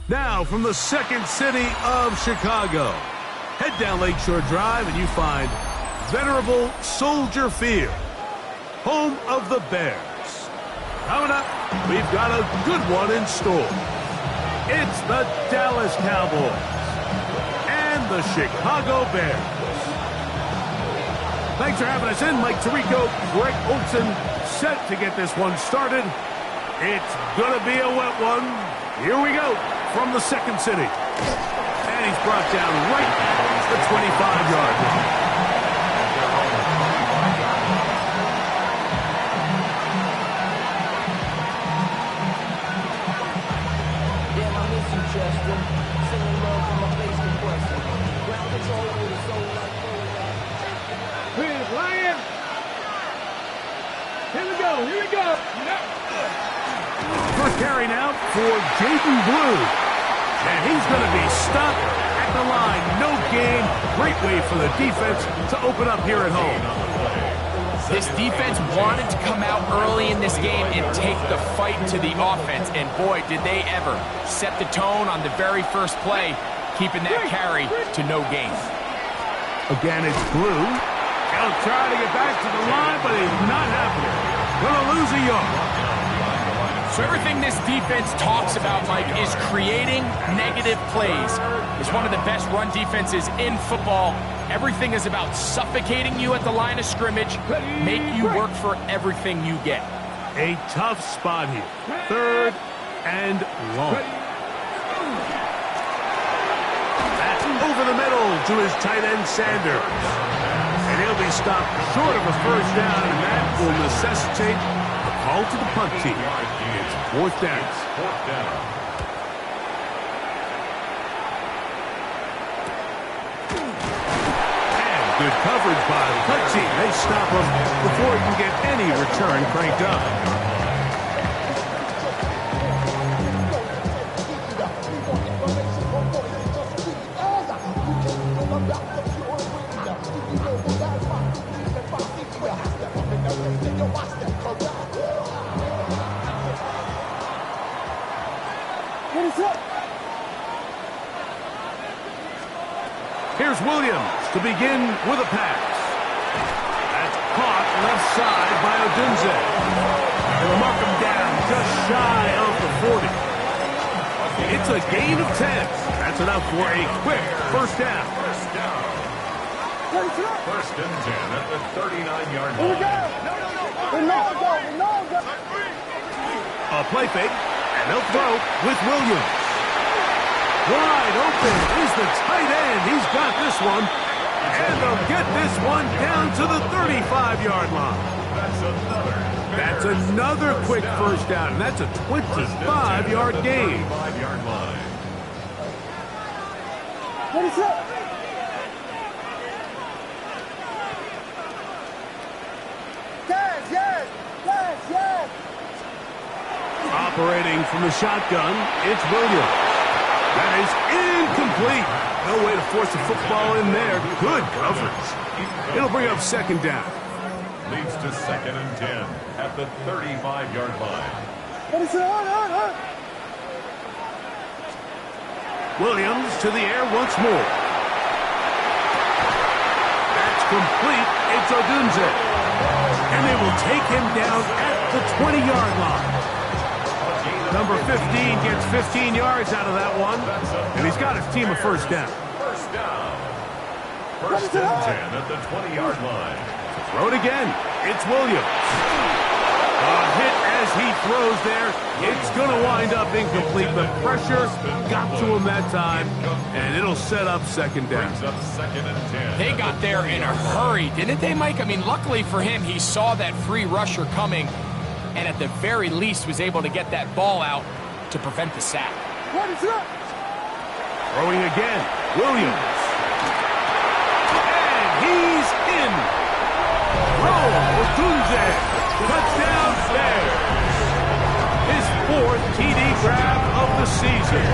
Now, from the second city of Chicago, head down Lakeshore Drive and you find venerable Soldier Field, home of the Bears. Coming up, we've got a good one in store. It's the Dallas Cowboys and the Chicago Bears. Thanks for having us in. Mike Tirico, Greg Olson, set to get this one started. It's going to be a wet one. Here we go from the second city. And he's brought down right at the 25-yard line. Here we go. First carry now for Jaden Blue. And he's going to be stopped at the line. No gain. Great way for the defense to open up here at home. This defense wanted to come out early in this game and take the fight to the offense. And boy, did they ever set the tone on the very first play, keeping that carry to no gain. Again, it's Blue. He'll try to get back to the line, but he's not happening. Gonna lose a yard. So everything this defense talks about, Mike, is creating negative plays. It's one of the best run defenses in football. Everything is about suffocating you at the line of scrimmage, make you work for everything you get. A tough spot here. Third and long. That's over the middle to his tight end, Sanders. And he'll be stopped short of a first down, and that will necessitate a call to the punt team. It's fourth down. And good coverage by the punt team. They stop him before he can get any return cranked up. Here's Williams to begin with a pass. That's caught left side by Odunze. They'll mark him down just shy of the 40. It's a gain of 10. That's enough for a quick first down. First and 10 at the 39-yard line. Here we go. A play fake, and they'll throw with Williams. Wide open is the tight end. He's got this one. And they'll get this one down to the 35-yard line. That's another quick first down, and that's a 25-yard gain. What is it? Yes. Operating from the shotgun, it's Williams. That is incomplete. No way to force the football in there. Good coverage. It'll bring up second down. Leads to second and 10 at the 35-yard line. Williams to the air once more. That's complete. It's Odunze. And they will take him down at the 20-yard line. Number 15 gets 15 yards out of that one, and he's got his team a first down. First and 10 at the 20-yard line. Throw it again. It's Williams. A hit as he throws there. It's going to wind up incomplete. The pressure got to him that time, and it'll set up second down. They got there in a hurry, didn't they, Mike? I mean, luckily for him, he saw that free rusher coming, and at the very least was able to get that ball out to prevent the sack. What is it? Throwing again, Williams. And he's in. Roll, Odunze. Touchdown there. His fourth TD grab of the season.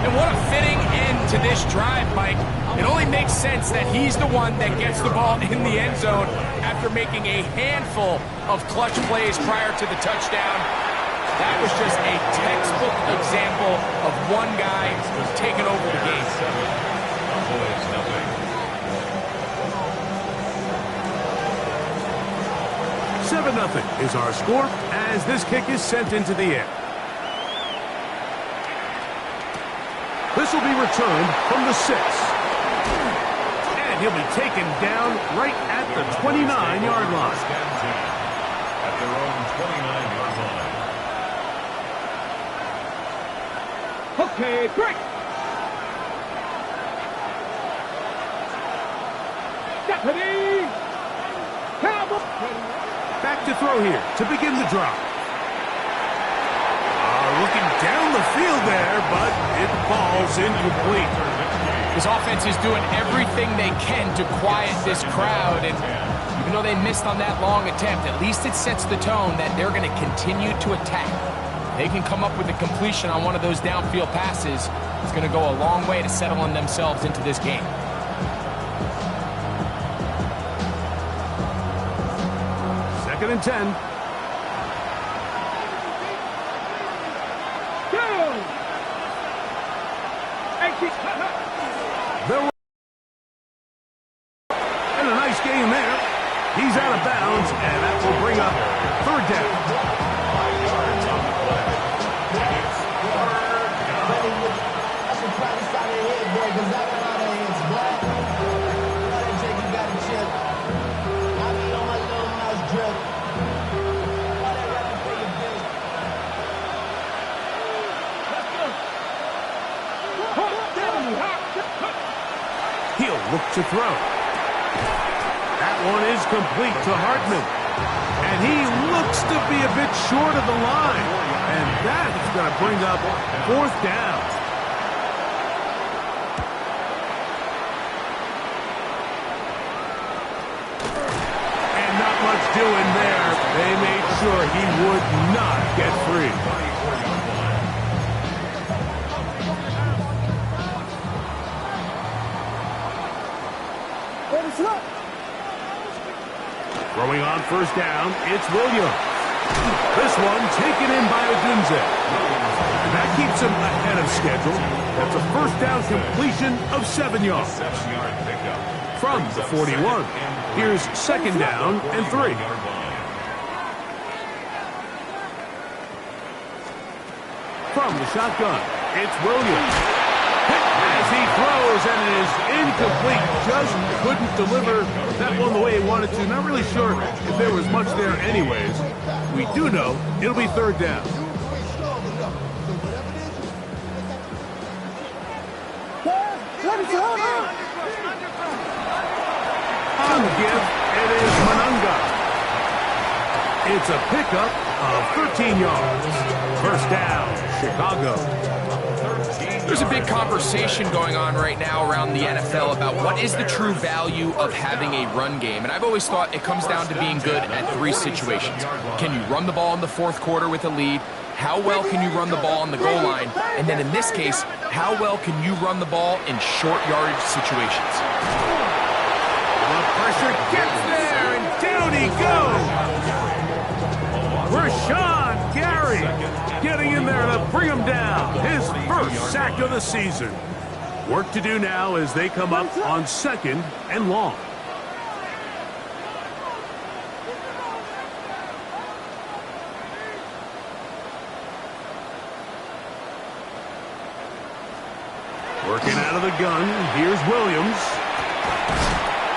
And what a fitting end to this drive, Mike. It only makes sense that he's the one that gets the ball in the end zone after making a handful of clutch plays prior to the touchdown. That was just a textbook example of one guy taking over the game. Cowboys nothing. 7-0 is our score as this kick is sent into the air. This will be returned from the 6. And he'll be taken down right at the 29-yard line. At their own 29-yard line. Okay, break. Deputy. Cowboys. Back to throw here to begin the drive. Looking down the field there, but it falls incomplete. This offense is doing everything they can to quiet this crowd, and even though they missed on that long attempt, at least it sets the tone that they're going to continue to attack. They can come up with a completion on one of those downfield passes. It's going to go a long way to settling themselves into this game. Second and 10. And a nice game there. He's out of bounds, and that will bring up third down. 5 yards on the play. And it's third down. He'll look to throw. That one is complete to Hartman. And he looks to be a bit short of the line. And that is going to bring up fourth down. And not much doing there. They made sure he would not get free. Throwing on first down, it's Williams. This one taken in by Odunze. And that keeps him ahead of schedule. That's a first down completion of 7 yards. 7-yard pickup. From the 41. Here's second down and 3. From the shotgun, it's Williams. As he throws, and it is incomplete. Just couldn't deliver that one the way he wanted to. Not really sure if there was much there anyways. We do know it'll be third down. On the give, it is Manunga. It's a pickup of 13 yards. First down, Chicago. There's a big conversation going on right now around the NFL about what is the true value of having a run game. And I've always thought it comes down to being good at 3 situations. Can you run the ball in the fourth quarter with a lead? How well can you run the ball on the goal line? And then in this case, how well can you run the ball in short yardage situations? The pressure gets there, and down he goes. Rashawn Gary getting in there to bring him down. His first sack of the season. Work to do now as they come up on second and long. Working out of the gun, here's Williams.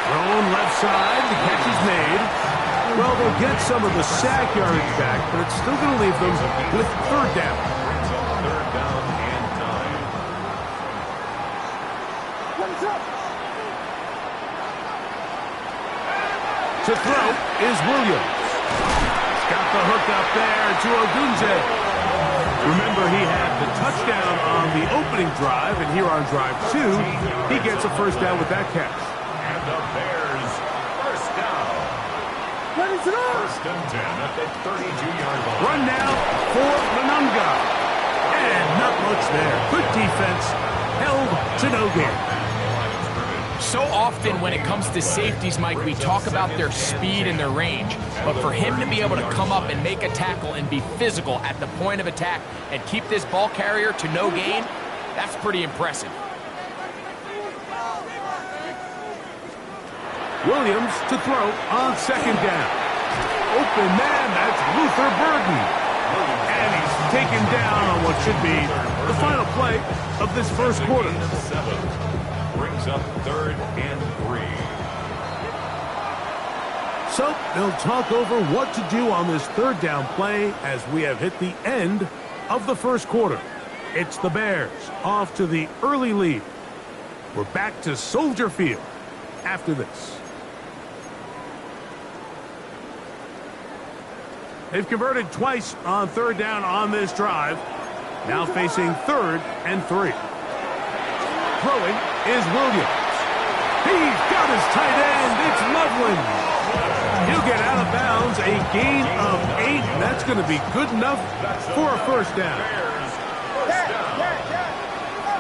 Thrown left side, the catch is made. Well, they'll get some of the sack yardage back, but it's still going to leave them with third down. Third down and 9. To throw is Williams. He's got the hook up there to Odunze. Remember, he had the touchdown on the opening drive, and here on drive 2, he gets a first down with that catch. And the Bears, first down. First and 10 at the 32-yard line. Run now for Manunga. And not much there. Good defense. Held to no gain. So often when it comes to safeties, Mike, we talk about their speed and their range. But for him to be able to come up and make a tackle and be physical at the point of attack and keep this ball carrier to no gain, that's pretty impressive. Williams to throw on second down. Open man, that's Luther Burden. And he's taken down on what should be the final play of this first quarter. Brings up 3rd and 3. So they'll talk over what to do on this third down play as we have hit the end of the first quarter. It's the Bears off to the early lead. We're back to Soldier Field after this. They've converted twice on third down on this drive. Now facing 3rd and 3. Throwing is Williams. He's got his tight end. It's Loveland. He'll get out of bounds. A gain of 8. That's going to be good enough for a first down.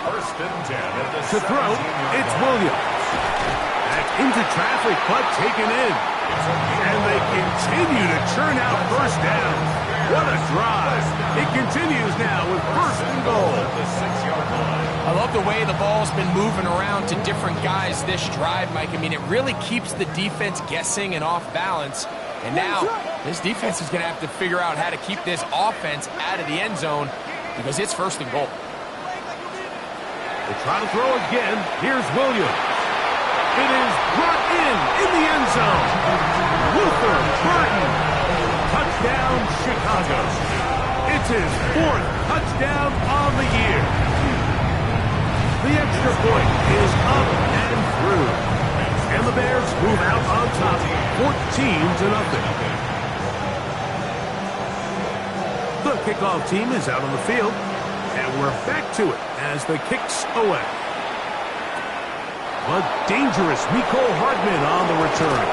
First and 10 at the to throw, it's Williams. Back into traffic, but taken in. And they continue to churn out first down. What a drive. It continues now with 1st and goal. I love the way the ball's been moving around to different guys this drive, Mike. I mean, it really keeps the defense guessing and off balance. And now this defense is going to have to figure out how to keep this offense out of the end zone because it's 1st and goal. They try to throw again. Here's Williams. It is brought in the end zone. Luther Burden. Touchdown, Chicago. It's his 4th touchdown on the year. The extra point is up and through. And the Bears move out on top, 14-0. The kickoff team is out on the field, and we're back to it as the kick's away. A dangerous Mecole Hardman on the return.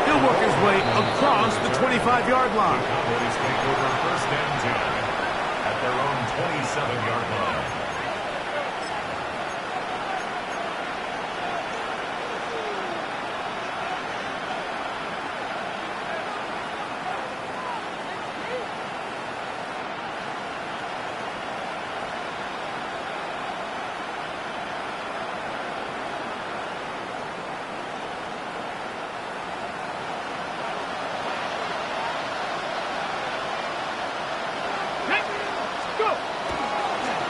He'll work his way across the 25-yard line. Cowboys take over 1st and 10 at their own 27-yard line.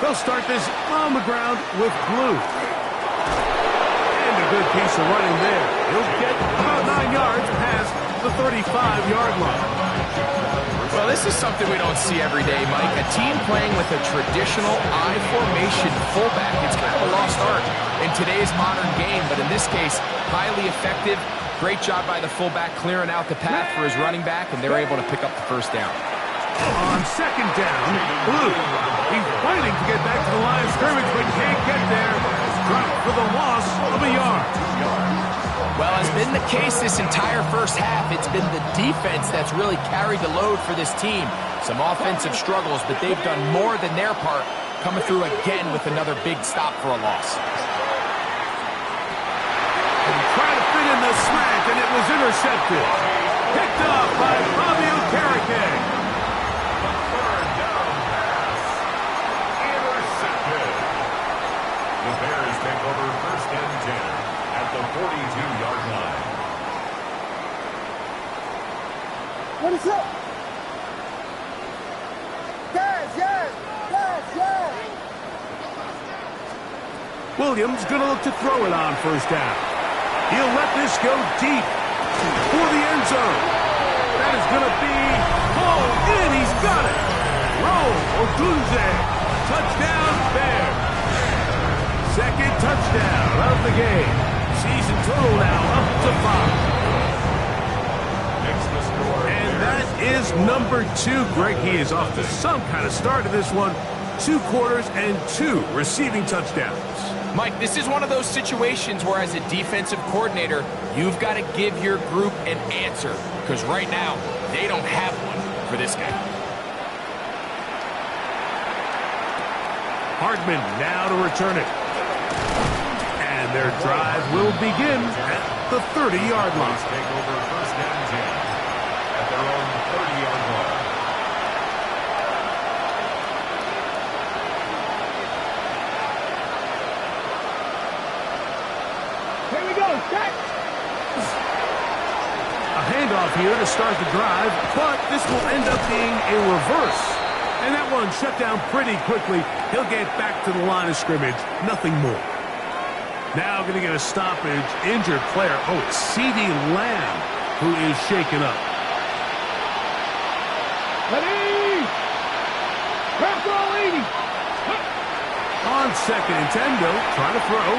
They'll start this on the ground with Blue. And a good piece of running there. He'll get about 9 yards past the 35-yard line. Well, this is something we don't see every day, Mike. A team playing with a traditional I formation fullback. It's kind of a lost art in today's modern game, but in this case, highly effective. Great job by the fullback clearing out the path for his running back, and they're able to pick up the first down. On second down, Blue. He's fighting to get back to the line of scrimmage, but can't get there. Dropped for the loss of a yard. Well, as been the case this entire first half, it's been the defense that's really carried the load for this team. Some offensive struggles, but they've done more than their part, coming through again with another big stop for a loss. And trying to fit in the slant, and it was intercepted. Picked up by Fabio Carrique. The Bears take over 1st and 10 at the 42-yard line. What is up? Yes. Williams going to look to throw it on first down. He'll let this go deep for the end zone. That is going to be pulled in. He's got it. Roll Odunze. Touchdown, Bears. Second touchdown of the game. Season total now up to 5. And that is number 2. Greg, he is off to some kind of start of this one. 2 quarters and 2 receiving touchdowns. Mike, this is one of those situations where as a defensive coordinator, you've got to give your group an answer. Because right now, they don't have one for this guy. Hardman now to return it. And And their drive will begin at the 30-yard line. Take over first and 10 at their own 30-yard line. Here we go. Set. A handoff here to start the drive, but this will end up being a reverse. And that one shut down pretty quickly. He'll get back to the line of scrimmage. Nothing more. Now going to get a stoppage. Injured player. Oh, it's C.D. Lamb who is shaken up. Ready. Press all 80. On second and 10, Bill. Trying to throw.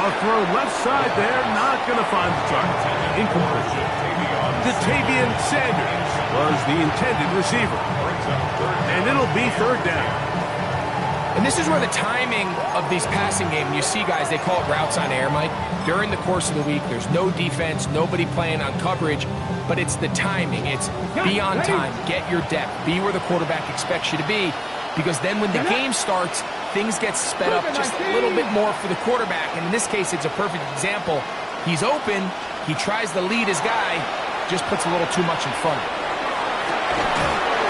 A throw left side there. Not going to find the target. Incomplete. Jatavian Sanders was the intended receiver. And it'll be third down. And this is where the timing of these passing games, you see guys, they call it routes on air, Mike. During the course of the week, there's no defense, nobody playing on coverage, but it's the timing. It's be on time, get your depth, be where the quarterback expects you to be, because then when the game starts, things get sped up just a little bit more for the quarterback. And in this case, it's a perfect example. He's open, he tries to lead his guy, just puts a little too much in front of him.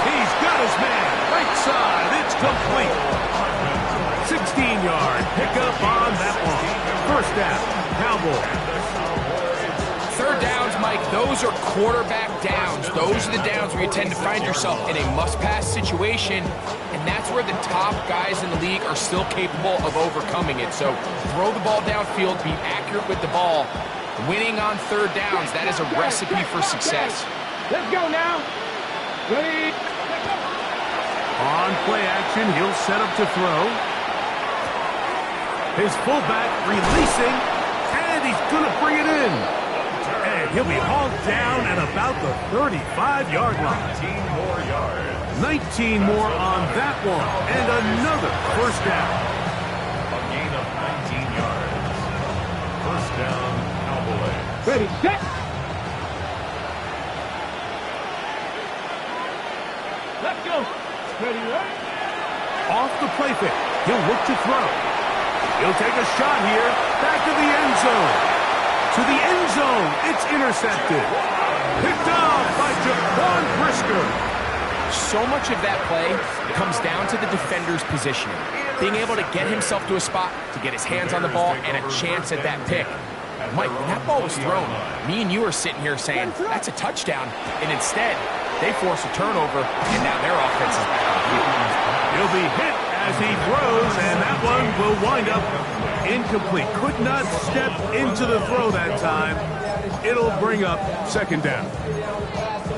He's got his man. Right side. It's complete. 16-yard pickup on that one. First down. Cowboys. Third downs, Mike, those are quarterback downs. Those are the downs where you tend to find yourself in a must-pass situation, and that's where the top guys in the league are still capable of overcoming it. So throw the ball downfield, be accurate with the ball. Winning on third downs, that is a recipe for success. Let's go now. Ready. On play action, he'll set up to throw. His fullback releasing, and he's going to bring it in. And he'll be hauled down at about the 35-yard line. 19 more yards. 19 more on that one, and another first down. A gain of 19 yards. First down, Cowboys. Ready. Set. Let's go. Ready, right? Off the play fake. He'll look to throw. He'll take a shot here. Back to the end zone. To the end zone. It's intercepted. Picked off by Jaquan Brisker. So much of that play comes down to the defender's positioning. Being able to get himself to a spot, to get his hands on the ball, and a chance at that pick. Mike, when that ball was thrown, me and you are sitting here saying, that's a touchdown. And instead, they force a turnover, and now their offense is back on the field. He'll be hit as he throws, and that one will wind up incomplete. Could not step into the throw that time. It'll bring up second down.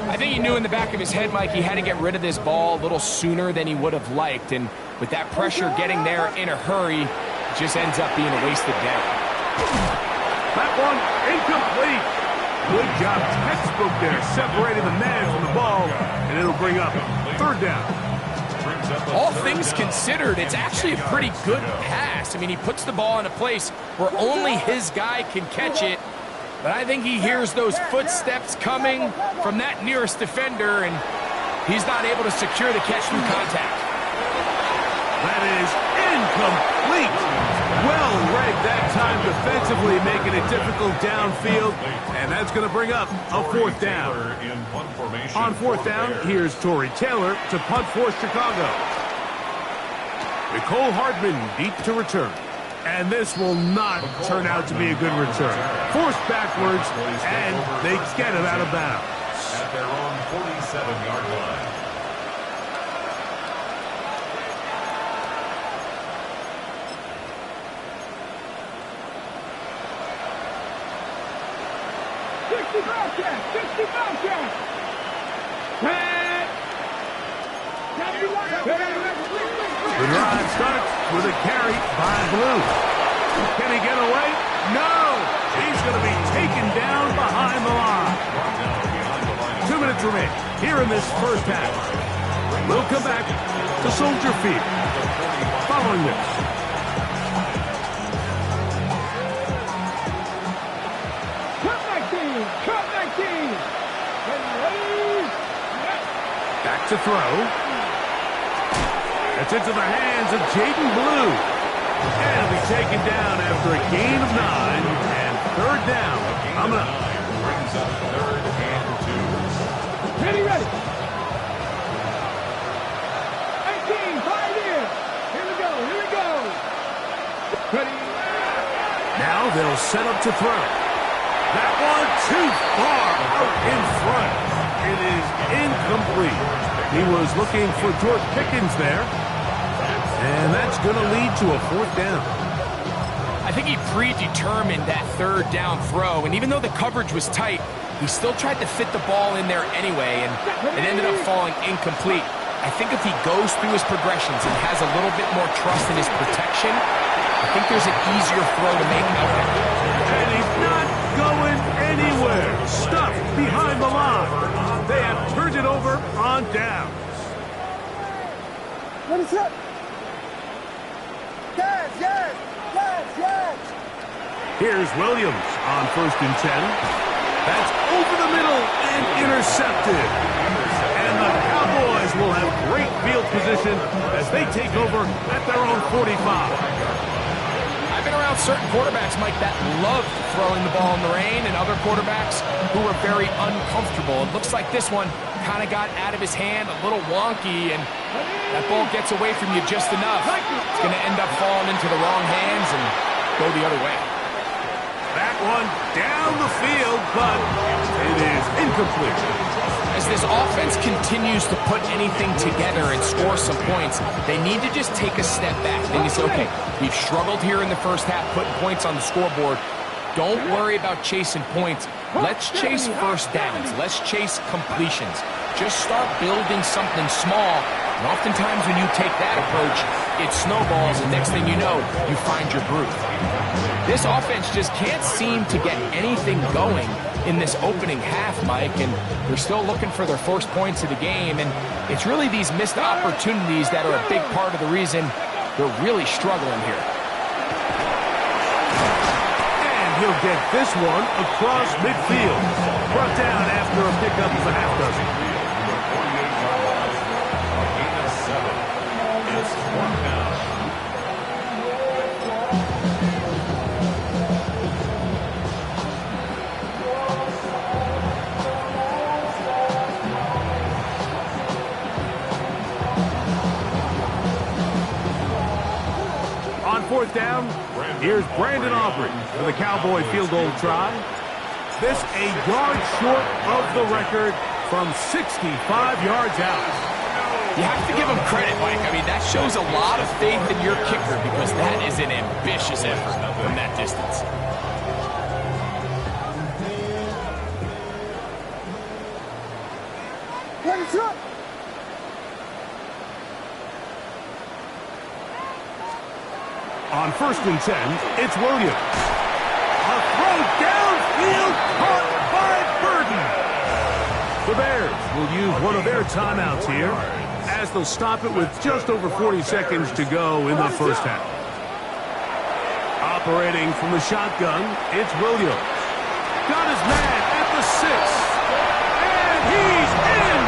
I think he knew in the back of his head, Mike, he had to get rid of this ball a little sooner than he would have liked. And with that pressure getting there in a hurry, it just ends up being a wasted day. That one incomplete. Good job, textbook there, separating the man from the ball, and it'll bring up third down. All things considered, it's actually a pretty good pass. I mean, he puts the ball in a place where only his guy can catch it. But I think he hears those footsteps coming from that nearest defender, and he's not able to secure the catch through contact. That is incomplete. Well read that time defensively, making it difficult downfield, and that's going to bring up a fourth down. On fourth down, here's Torrey Taylor to punt for Chicago. Nicole Hardman deep to return. And this will not turn out to be a good return. Forced backwards, and they get it out of bounds. At their own 47-yard line. The drive starts with a carry by Blue. Can he get away? No! He's going to be taken down behind the line. 2 minutes remaining here in this first half. We'll come back to Soldier Field following this. Back to throw. It's into the hands of Jaden Blue. And he'll be taken down after a gain of 9 and third down. Coming up. Brings up 3rd and 2. Ready, ready. 18, 5 in. Here we go, here we go. Ready. Now they'll set up to throw. That one too far out in front. It is incomplete. He was looking for George Pickens there. And that's going to lead to a 4th down. I think he predetermined that 3rd down throw, and even though the coverage was tight, he still tried to fit the ball in there anyway, and it ended up falling incomplete. I think if he goes through his progressions and has a little bit more trust in his protection, I think there's an easier throw to make out there. And he's not going anywhere. Stuffed behind the line. They have turned it over on downs. What is up? Yes, yes, yes, yes. Here's Williams on 1st and 10. That's over the middle and intercepted. And the Cowboys will have great field position as they take over at their own 45. I've been around certain quarterbacks, Mike, that loved throwing the ball in the rain, and other quarterbacks who were very uncomfortable. It looks like this one kind of got out of his hand, a little wonky, and that ball gets away from you just enough. It's going to end up falling into the wrong hands and go the other way. That one down the field, but it is incomplete. As this offense continues to put anything together and score some points, they need to just take a step back. They need to say, okay, we've struggled here in the first half, putting points on the scoreboard. Don't worry about chasing points. Let's chase first downs. Let's chase completions. Just start building something small. And oftentimes when you take that approach, it snowballs, and next thing you know, you find your groove. This offense just can't seem to get anything going in this opening half, Mike, and they're still looking for their first points of the game, and it's really these missed opportunities that are a big part of the reason they're really struggling here. And he'll get this one across midfield. Brought down after a pickup of a half dozen. It's 4th down. On 4th down, here's Brandon Aubrey for the Cowboy field goal try. This a yard short of the record from 65 yards out. You have to give him credit, Mike. I mean, that shows a lot of faith in your kicker because that is an ambitious effort from that distance. What is up? On 1st and 10, it's Williams. A throw downfield caught by Burden. The Bears will use one of their timeouts here as they'll stop it with just over 40 seconds to go in the first half. Operating from the shotgun, it's Williams. Got his man at the 6. And he's in!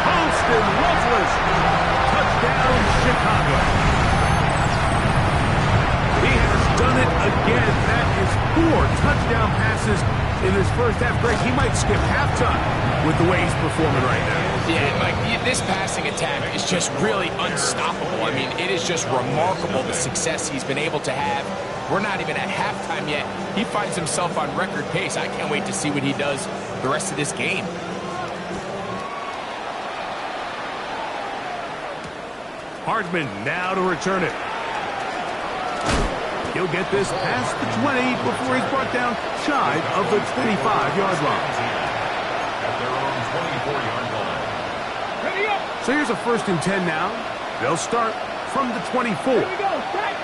Posted Loveless. Touchdown, Chicago. He has done it again. That is 4 touchdown passes in this first half. Greg, he might skip halftime with the way he's performing right now. Yeah, Mike, this passing attack is just really unstoppable. I mean, it is just remarkable the success he's been able to have. We're not even at halftime yet. He finds himself on record pace. I can't wait to see what he does the rest of this game. Hardman now to return it. He'll get this past the 20 before he's brought down shy of the 25-yard line. At their own 24-yard line. Ready up. So here's a 1st and 10 now. They'll start from the 24. Here we go. Back.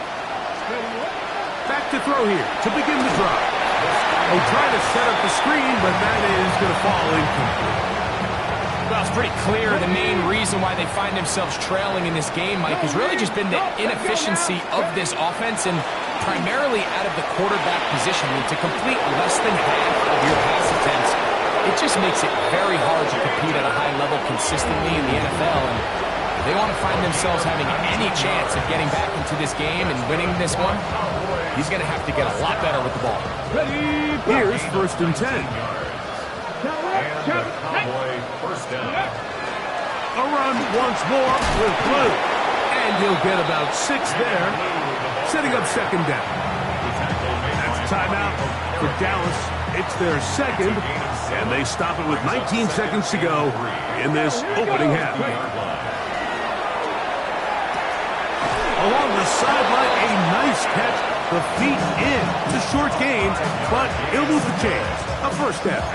Back to throw here to begin the drive. They try to set up the screen, but that is going to fall incomplete. Well, it's pretty clear the main reason why they find themselves trailing in this game, Mike, has really just been the inefficiency of this offense and primarily out of the quarterback position. I mean, to complete less than half of your pass attempts, it just makes it very hard to compete at a high level consistently in the NFL. And They want to find themselves having any chance of getting back into this game and winning this one. He's going to have to get a lot better with the ball. Here's 1st and 10. And the Cowboy first down. A run once more with Blue. And he'll get about 6 there, setting up 2nd down. That's a timeout for Dallas. It's their 2nd, and they stop it with 19 seconds to go in this opening half. Along the sideline, a nice catch. The feet in to short gains, but he'll move the chains. A 1st down.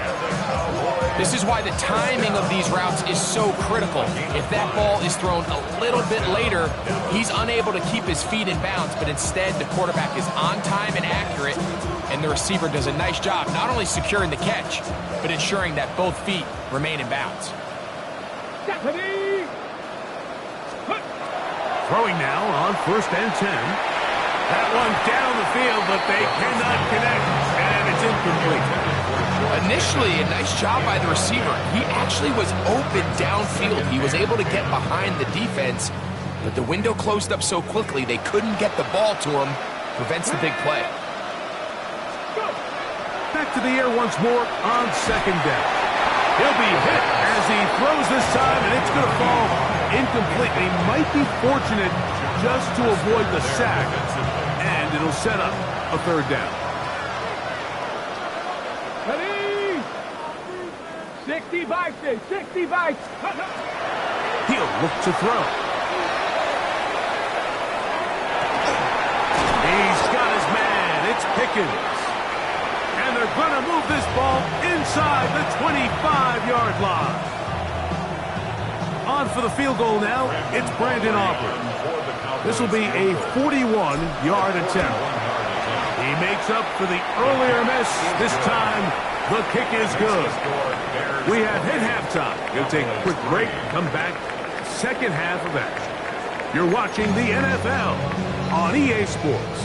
This is why the timing of these routes is so critical. If that ball is thrown a little bit later, he's unable to keep his feet in bounds, but instead the quarterback is on time and accurate, and the receiver does a nice job not only securing the catch, but ensuring that both feet remain in bounds. Throwing now on 1st and 10. That one down the field, but they cannot connect, and it's incomplete. Initially, a nice job by the receiver. He actually was open downfield. He was able to get behind the defense, but the window closed up so quickly they couldn't get the ball to him. Prevents the big play. Back to the air once more on 2nd down. He'll be hit as he throws this time, and it's going to fall incomplete. He might be fortunate just to avoid the sack, and it'll set up a 3rd down. 65, 65. He'll look to throw. He's got his man. It's Pickens. And they're going to move this ball inside the 25-yard line. On for the field goal now, it's Brandon Aubrey. This will be a 41-yard attempt. He makes up for the earlier miss. This time, the kick is good. We have hit halftime. We'll take a quick break, come back, 2nd half of action. You're watching the NFL on EA Sports.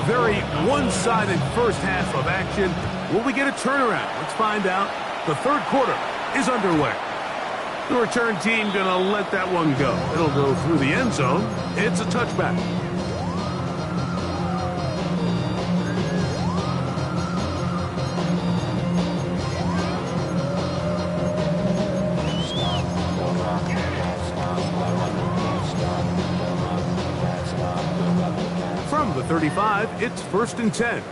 Very one-sided 1st half of action. Will we get a turnaround? Let's find out. The 3rd quarter is underway. The return team going to let that one go. It'll go through the end zone. It's a touchback. From the 35, it's 1st and 10.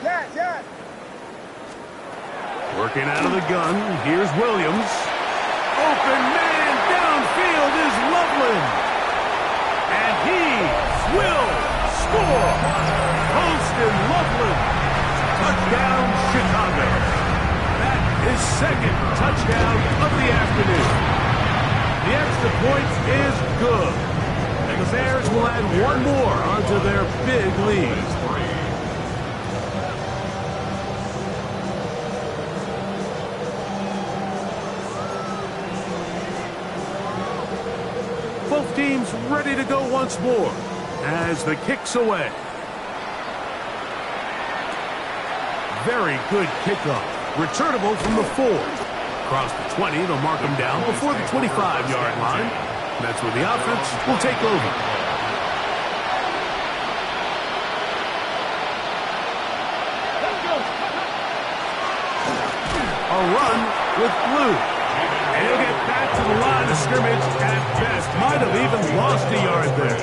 Yes. Working out of the gun, here's Williams. Open man downfield is Loveland. And he will score. Poston Loveland. Touchdown, Chicago. That is 2nd touchdown of the afternoon. The extra point is good. And the Bears will add one more onto their big lead. Both teams ready to go once more as the kick's away. Very good kickoff. Returnable from the 4. Across the 20, they'll mark him down before the 25-yard line. That's where the offense will take over. A run with Blue. And he'll get back to the line of scrimmage at best. Might have even lost a yard there.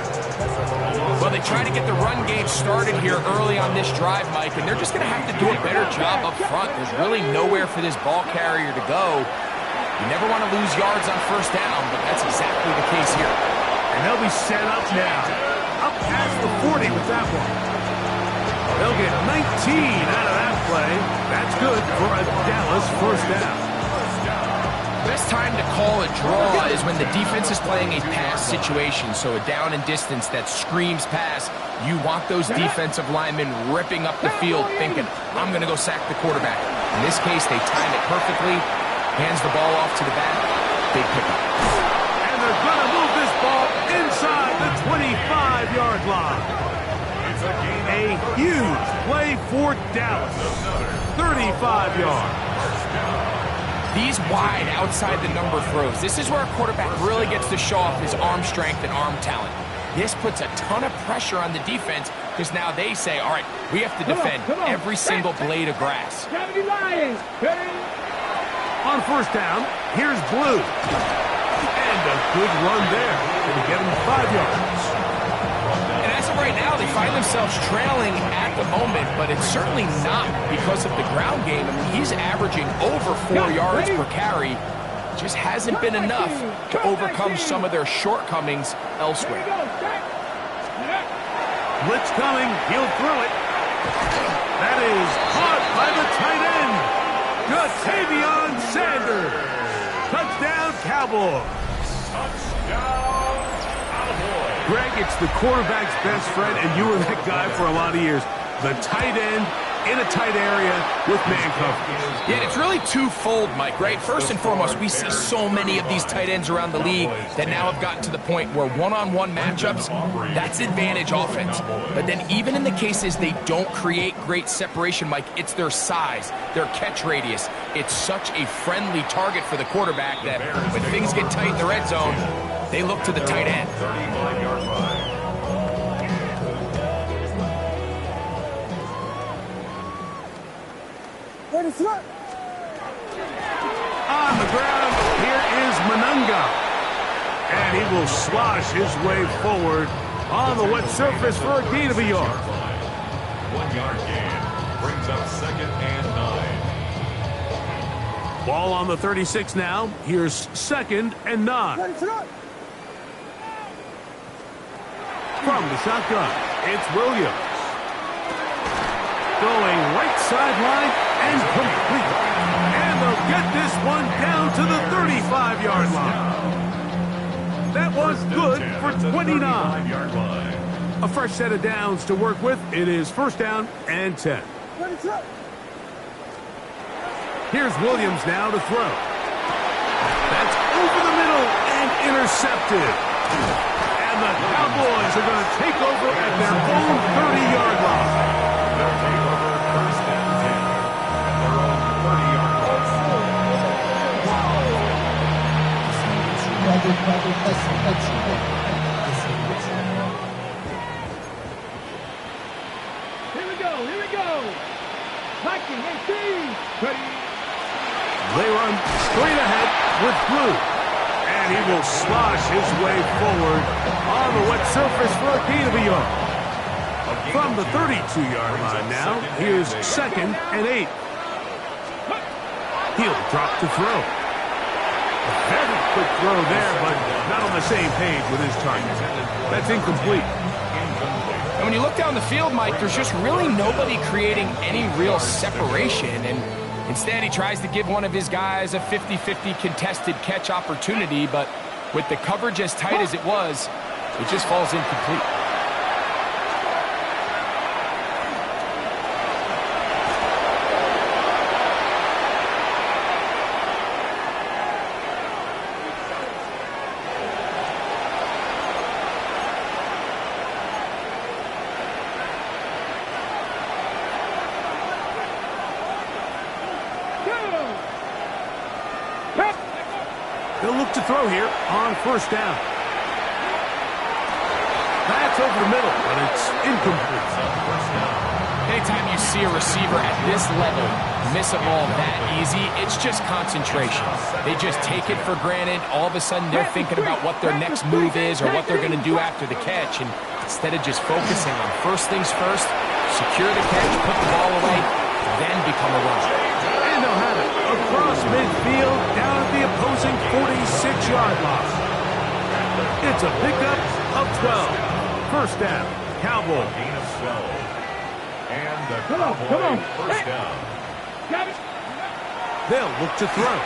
Well, they try to get the run game started here early on this drive, Mike, and they're just going to have to do a better job up front. There's really nowhere for this ball carrier to go. You never want to lose yards on 1st down, but that's exactly the case here. And they'll be set up now. Up past the 40 with that one. They'll get 19 out of that play. That's good for a Dallas 1st down. Best time to call a draw is when the defense is playing a pass situation, so a down and distance that screams pass. You want those defensive linemen ripping up the field thinking, I'm going to go sack the quarterback. In this case, they time it perfectly, hands the ball off to the back, big pickup. And they're going to move this ball inside the 25-yard line. A huge play for for Dallas. 35 yards. These wide outside the number throws. This is where a quarterback really gets to show off his arm strength and arm talent. This puts a ton of pressure on the defense because now they say, all right, we have to defend every single blade of grass. On first down, here's Blue. And a good run there. It'll get him 5 yards. And as of right now, they find themselves trailing at the moment, but it's certainly not because of the ground game. I mean, he's averaging over 4 yards per carry. Just hasn't been enough to overcome some of their shortcomings elsewhere. Blitz coming. He'll throw it. That is caught by the tight end. Ja'Tavion Sanders. Touchdown, Cowboys. Touchdown, Cowboys. Greg, it's the quarterback's best friend, and you were that guy for a lot of years. The tight end in a tight area with man coverage. Yeah, it's really twofold, Mike, right? First and foremost, we see so many of these tight ends around the league that now have gotten to the point where one-on-one matchups, that's advantage offense. But then even in the cases they don't create great separation, Mike, it's their size, their catch radius. It's such a friendly target for the quarterback that when things get tight in the red zone, they look to the tight end. 35-yard line. On the ground, here is Manunga. And he will slosh his way forward on the wet surface for a gain of a yard. 1 yard gain brings up 2nd and 9. Ball on the 36 now. Here's 2nd and 9. From the shotgun, it's Williams. Going right sideline and complete. And they'll get this one down to the 35-yard line. That was good for 29. A fresh set of downs to work with. It is 1st down and 10. Here's Williams now to throw. That's over the middle and intercepted. And the Cowboys are going to take over at their own 30-yard line. They'll take over 1st and 10 at their own 30-yard line. Here we go. Viking 18. Ready. They run straight ahead with Blue. And he will slosh his way forward on the wet surface for a gain of a yard. From the 32-yard line now, here's 2nd and 8. He'll drop to throw. A very quick throw there, but not on the same page with his target. That's incomplete. And when you look down the field, Mike, there's just really nobody creating any real separation. And instead, he tries to give one of his guys a 50-50 contested catch opportunity, but with the coverage as tight as it was, it just falls incomplete. They'll look to throw here on 1st down. That's over the middle, but it's incomplete. Anytime you see a receiver at this level miss a ball that easy, it's just concentration. They just take it for granted. All of a sudden, they're thinking about what their next move is or what they're going to do after the catch. And instead of just focusing on first things first, secure the catch, put the ball away, then become a runner. And they'll have it across midfield down at the opposing 46-yard line. It's a pickup of 12. 1st down, Cowboys. Gain of 12. And the Come on. Cowboys 1st down. Got it. They'll look to throw.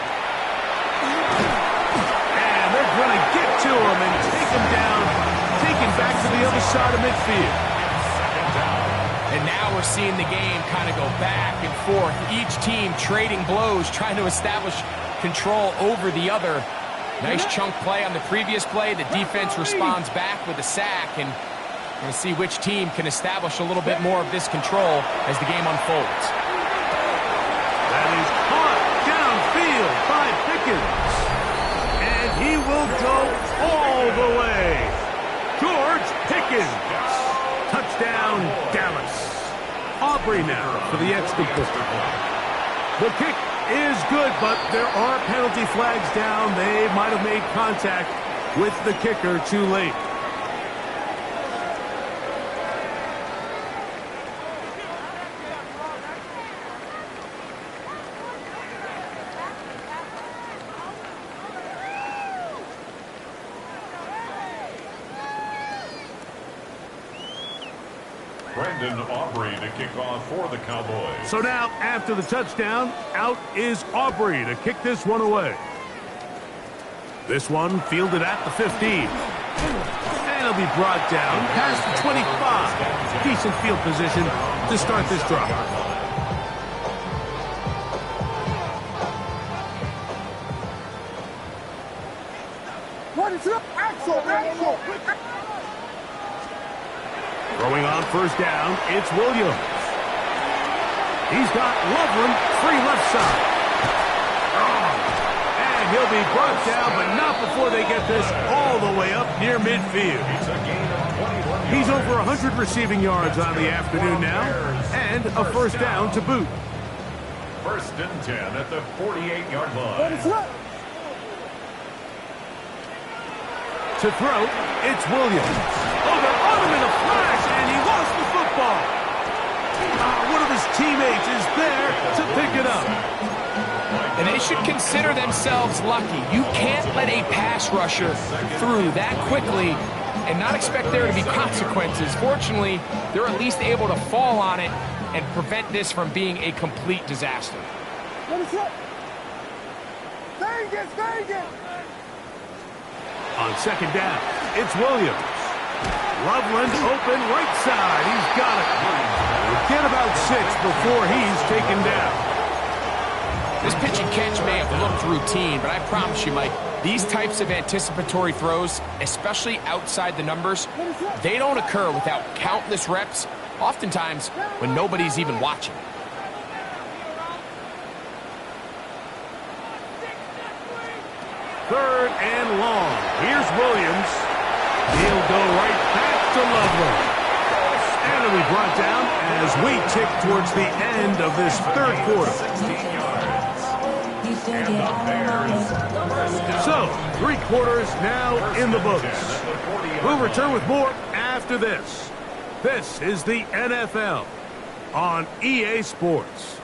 And they're going to get to him and take him down, take him back to the other side of midfield. 2nd down. And now we're seeing the game kind of go back and forth. Each team trading blows, trying to establish control over the other. Nice chunk play on the previous play. The defense responds back with a sack. And We're going to see which team can establish a little bit more of this control as the game unfolds. That is caught downfield by Pickens. And he will go all the way. George Pickens. Touchdown, Dallas. Aubrey now for the extra point. The kick is good, but there are penalty flags down. They might have made contact with the kicker too late. Aubrey to kick off for the Cowboys. So now, after the touchdown, out is Aubrey to kick this one away. This one fielded at the 15. And it'll be brought down past the 25. Decent field position to start this drive. What is up? Axel! Throwing on first down, it's Williams. He's got Loveland free left side. And he'll be brought down, but not before they get this all the way up near midfield. He's over 100 receiving yards on the afternoon now, and a first down to boot. First and 10 at the 48-yard line. To throw, it's Williams. Oh, they're on him in a flash, and he lost the football. One of his teammates is there to pick it up. And they should consider themselves lucky. You can't let a pass rusher through that quickly and not expect there to be consequences. Fortunately, they're at least able to fall on it and prevent this from being a complete disaster. What is up? Vegas! On second down, it's Williams. Loveland open right side. He's got it. We'll get about 6 before he's taken down. This pitch and catch may have looked routine, but I promise you, Mike, these types of anticipatory throws, especially outside the numbers, they don't occur without countless reps, oftentimes when nobody's even watching. Third and long. Here's Williams. He'll go right back to Loveland. And it'll be brought down as we tick towards the end of this third quarter. 16 yards. And the Bears. So, 3 quarters now in the books. We'll return with more after this. This is the NFL on EA Sports.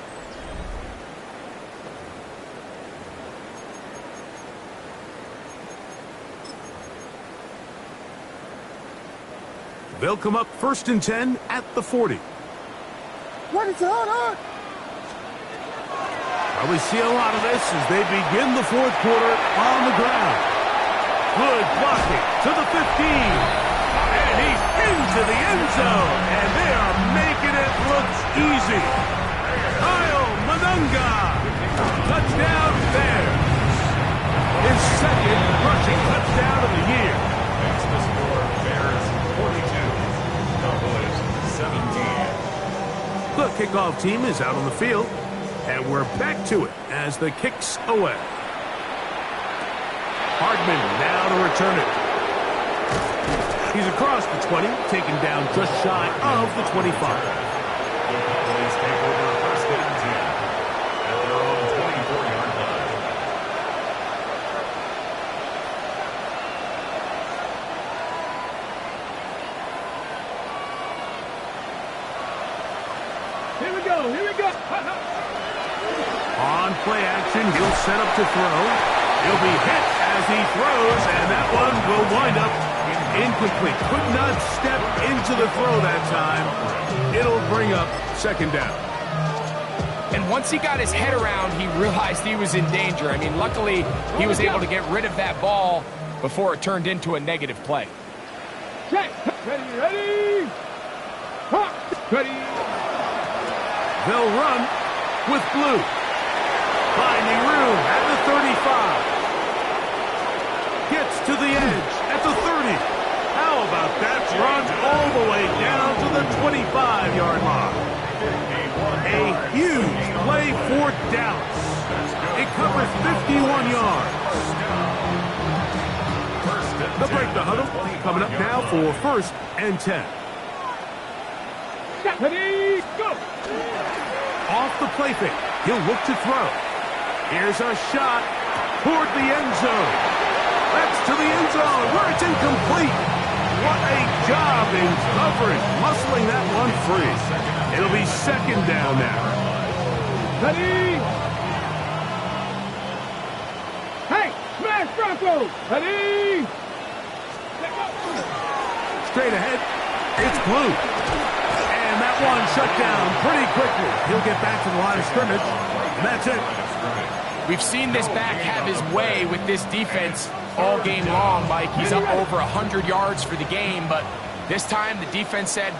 They'll come up first and 10 at the 40. What is on? Probably see a lot of this as they begin the fourth quarter on the ground. Good blocking to the 15. And he's into the end zone. And they are making it look easy. Kyle Manunga. Touchdown Bears. His second rushing touchdown of the year. That's the score. Bears 42. Cowboys 17. The kickoff team is out on the field. And we're back to it as the kick's away. Hardman now to return it. He's across the 20, taken down just shy of the 25. Cowboys take over first and 10 at their own 24-yard line. Here we go. On play action, he'll set up to throw. He'll be hit as he throws, and that one will wind up incomplete. Could not step into the throw that time. It'll bring up second down. And once he got his head around, he realized he was in danger. I mean, luckily, he was able to get rid of that ball before it turned into a negative play. Ready. Ready. They'll run with blue. Finding room at the 35. Gets to the edge at the 30. How How about that run all the way down to the 25-yard line? A huge play for Dallas. It covers 51 yards. They'll break the huddle. Coming up now for 1st and 10. Ready, go! Off the play fake. He'll look to throw. Here's a shot toward the end zone. That's to the end zone where it's incomplete. What a job in coverage, muscling that one free. It'll be 2nd down now. Ready! Hey, smash Broncos! Ready! Straight ahead, it's Blue. And that one shut down pretty quickly. He'll get back to the line of scrimmage, and that's it. We've seen this back have his way with this defense all game long, Mike. He's up over 100 yards for the game, but this time the defense said,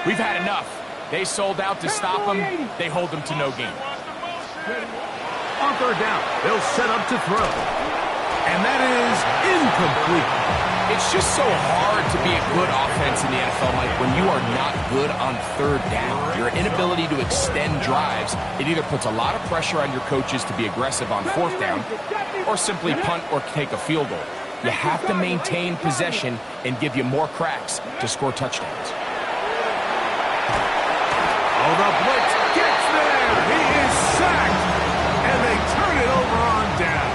we've had enough. They sold out to stop him. They hold him to no gain. On 3rd down, they'll set up to throw. And that is incomplete. It's just so hard to be a good offense in the NFL, Mike, when you are not good on 3rd down. Your inability to extend drives, it either puts a lot of pressure on your coaches to be aggressive on 4th down or simply punt or take a field goal. You have to maintain possession and give you more cracks to score touchdowns. Oh, the blitz gets there. He is sacked. And they turn it over on down.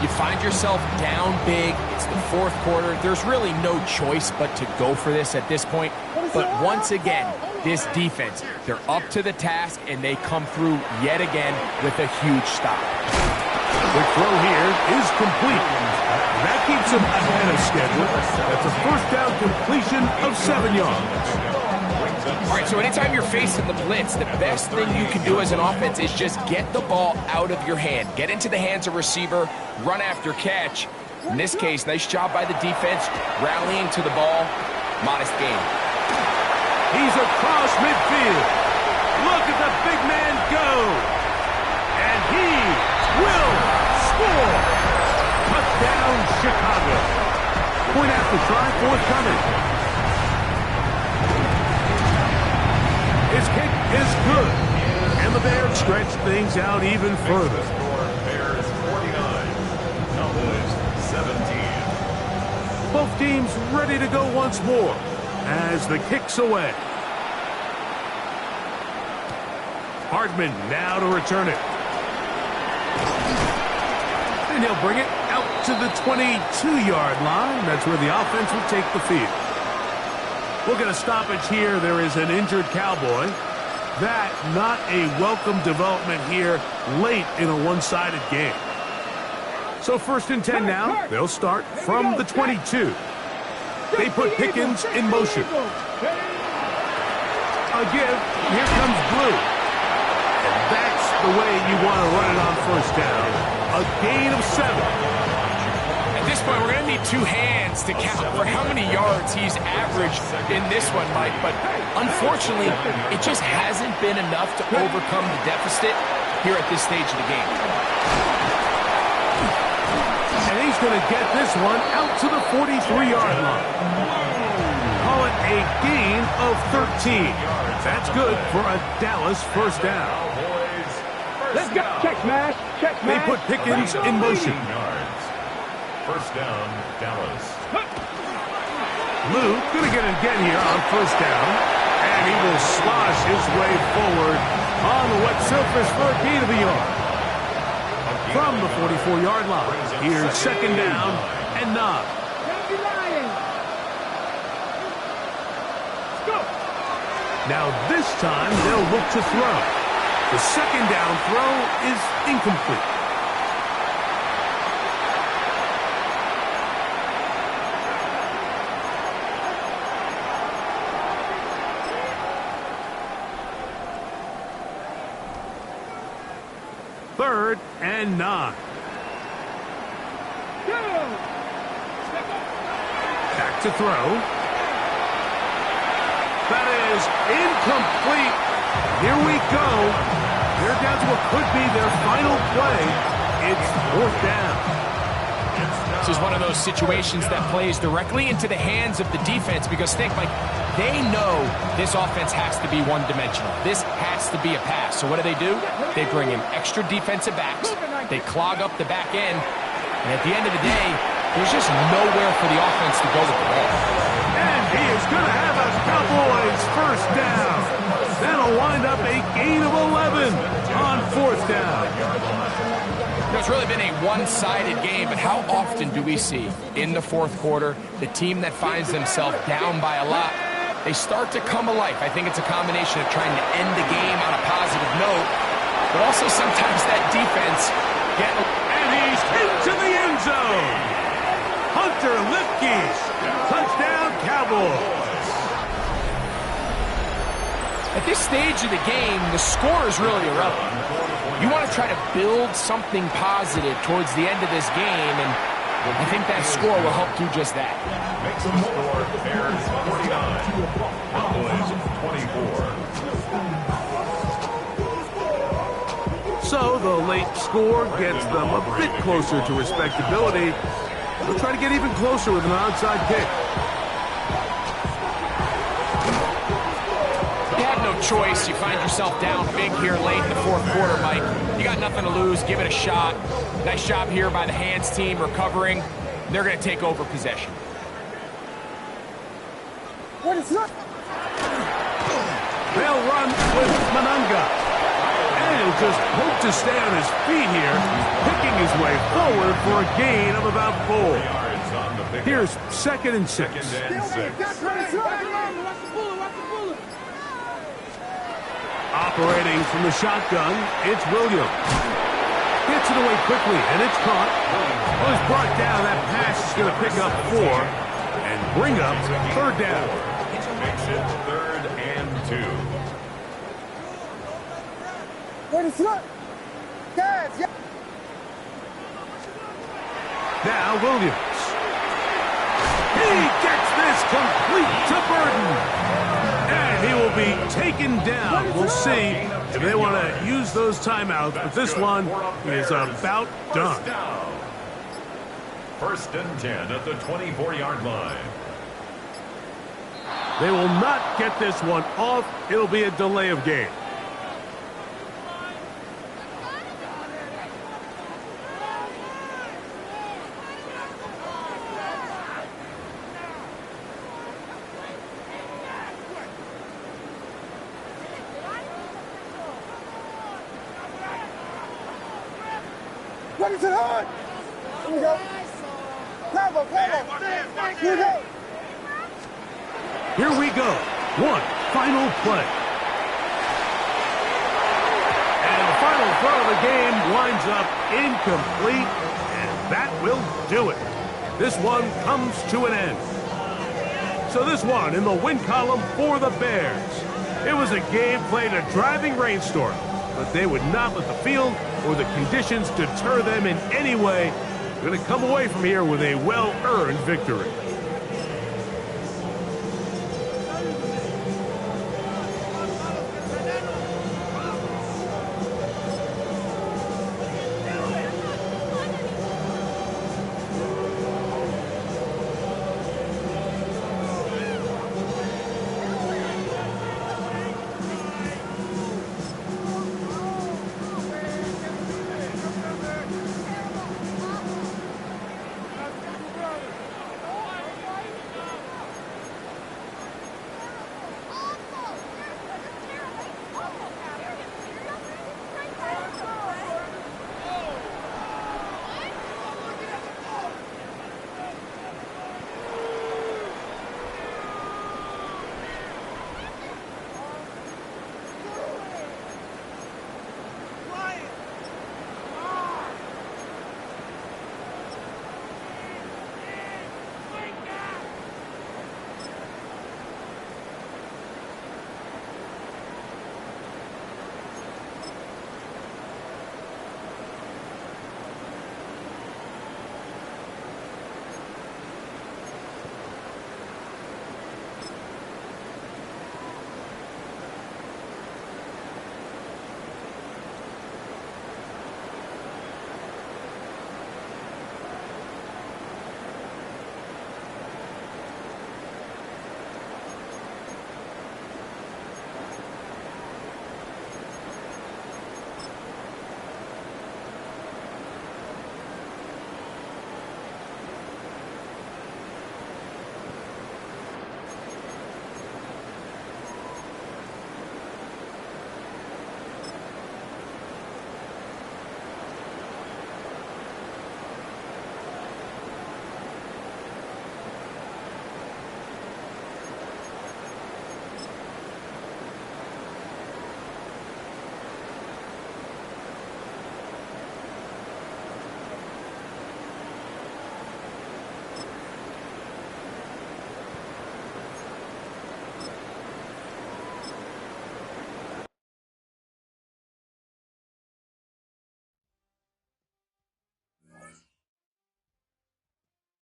You find yourself down big. It's the 4th quarter. There's really no choice but to go for this at this point. But once again, this defense, they're up to the task, and they come through yet again with a huge stop. The throw here is complete. That keeps him ahead of schedule. That's a 1st down completion of 7 yards. All right, so anytime you're facing the blitz, the best thing you can do as an offense is just get the ball out of your hand. Get into the hands of receiver, run after catch. In this case, nice job by the defense, rallying to the ball. Modest gain. He's across midfield. Look at the big man go. And he will score. Touchdown, Chicago. Point after try, forthcoming. His kick is good. And the Bears stretch things out even further. Bears 49, Cowboys 17. Both teams ready to go once more as the kick's away. Hardman now to return it. And he'll bring it out to the 22-yard line. That's where the offense will take the field. We'll get a stoppage here. There is an injured Cowboy. That not a welcome development here late in a one-sided game. So 1st and 10 now. They'll start from the 22. They put Pickens in motion. A give. Here comes Blue. And that's the way you want to run it on 1st down. A gain of 7. At this point, we're going to need 2 hands to count for how many yards he's averaged in this one, Mike. But unfortunately, it just hasn't been enough to overcome the deficit here at this stage of the game. And he's going to get this one out to the 43-yard line. Call it a gain of 13. That's good for a Dallas 1st down. Let's go. Check smash. Check smash. They put Pickens in motion. 1st down, Dallas. Lou going to get it again here on 1st down. And he will slosh his way forward on the wet surface for a gain of a yard. From the 44-yard line, here's 2nd down and 9. Now this time they'll look to throw. The 2nd down throw is incomplete. Third and 9. Back to throw. That is incomplete. Here we go. They're down to what could be their final play. It's 4th down. This is one of those situations that plays directly into the hands of the defense because think, Mike, they know this offense has to be one-dimensional. This has to be a pass. So what do? They bring in extra defensive backs. They clog up the back end. And at the end of the day, there's just nowhere for the offense to go with the ball. And he is going to have a Cowboys first down. That'll wind up a gain of 11 on fourth down. It's really been a one-sided game, but how often do we see in the fourth quarter the team that finds themselves down by a lot, they start to come alive? I think it's a combination of trying to end the game on a positive note, but also sometimes that defense and he's into the end zone. Hunter Lipke, touchdown Cowboys. At this stage of the game, the score is really irrelevant. You want to try to build something positive towards the end of this game, and I think that score will help do just that. Makes the score Bears 49, Cowboys 24. So the late score gets them a bit closer to respectability. They'll try to get even closer with an onside kick. Choice. You find yourself down big here late in the fourth quarter, Mike. You got nothing to lose. Give it a shot. Nice job here by the hands team recovering. They're going to take over possession. What is that? They'll run with Manunga. And he'll just hope to stay on his feet here, picking his way forward for a gain of about 4. Here's 2nd and 6. Operating from the shotgun, it's Williams. Gets it away quickly, and it's caught. Well, he's brought down. That pass is going to pick up 4 and bring up 3rd down. Makes it 3rd and 2. What is that? Guys, yeah. Now Williams. He gets this complete to Burton. And he will be taken down. We'll see if they want to use those timeouts, but this one is about done. 1st and 10 at the 24-yard line. They will not get this one off. It'll be a delay of game. What is it on? Here we go. Bravo. Here we go. Here we go. One final play. And the final throw of the game winds up incomplete, and that will do it. This one comes to an end. So this one in the win column for the Bears. It was a game played in a driving rainstorm, but they would not let the field or the conditions deter them in any way. They're going to come away from here with a well-earned victory.